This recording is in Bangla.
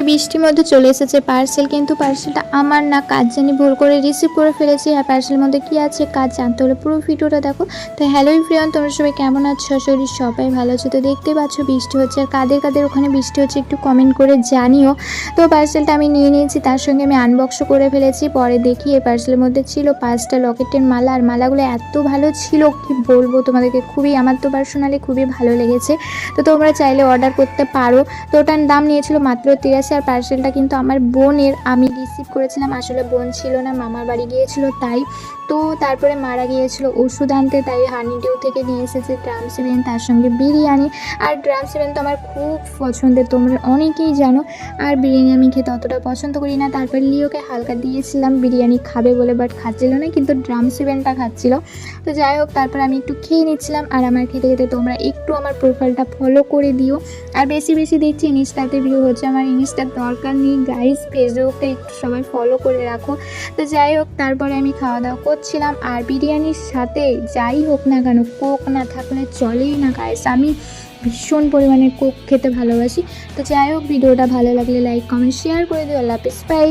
বৃষ্টির মধ্যে চলে এসেছে পার্সেল, কিন্তু পার্সেলটা আমার না, কাজ জানি ভুল করে রিসিভ করে ফেলেছি। আর পার্সেলের মধ্যে কী আছে কাজ জানতে হলে পুরো ভিডিওটা দেখো। তো হ্যালো এভরিওয়ান, তোমরা সবাই কেমন আছো? শরীর সবাই ভালো আছে। তো দেখতে পাচ্ছ বৃষ্টি হচ্ছে, আর কাদের কাদের ওখানে বৃষ্টি হচ্ছে একটু কমেন্ট করে জানিও। তো পার্সেলটা আমি নিয়ে নিয়েছি, তার সঙ্গে আমি আনবক্সও করে ফেলেছি। পরে দেখি এই পার্সেলের মধ্যে ছিল 5টা লকেটের মালা, আর মালাগুলো এত ভালো ছিল কি বলবো তোমাদেরকে, খুবই, আমার তো পার্সোনালি খুবই ভালো লেগেছে। তো তোমরা চাইলে অর্ডার করতে পারো। তো ওটার দাম নিয়েছিল মাত্র 83। আর পার্সেলটা কিন্তু আমার বোনের, আমি রিসিভ করেছিলাম, আসলে বোন ছিল না, মামার বাড়ি গিয়েছিল তাই। তো তারপরে মারা গিয়েছিল ওষুধ আনতে, তাই হানিডিউ থেকে নিয়ে এসেছে ড্রাম সেভেন, তার সঙ্গে বিরিয়ানি। আর ড্রাম সেভেন তো আমার খুব পছন্দের, তোমরা অনেকেই জানো। আর বিরিয়ানি আমি খেতে অতটা পছন্দ করি না। তারপর লিওকে হালকা দিয়েছিলাম বিরিয়ানি খাবে বলে, বাট খাচ্ছিল না, কিন্তু ড্রাম সেভেনটা খাচ্ছিল। তো যাই হোক, তারপর আমি একটু খেয়ে নিচ্ছিলাম। আর আমার খেতে খেতে তোমরা একটু আমার প্রোফাইলটা ফলো করে দিও। আর বেশি বেশি দেখছি ইনস্টাতে ভিউ হচ্ছে, আমার ইনস্টার দরকার নেই গাইস, ফেসবুকটা একটু সবাই ফলো করে রাখো। তো যাই হোক, তারপরে আমি খাওয়া দাওয়া করছিলাম। আর বিরিয়ানির সাথে যাই হোক না কেন, কোক না থাকলে চলেই না গাইস, আমি ভীষণ পরিমাণে কোক খেতে ভালোবাসি। তো যাই হোক, ভিডিওটা ভালো লাগলে লাইক কমেন্ট শেয়ার করে দিও। আল্লাহ হাফেজ, বাই।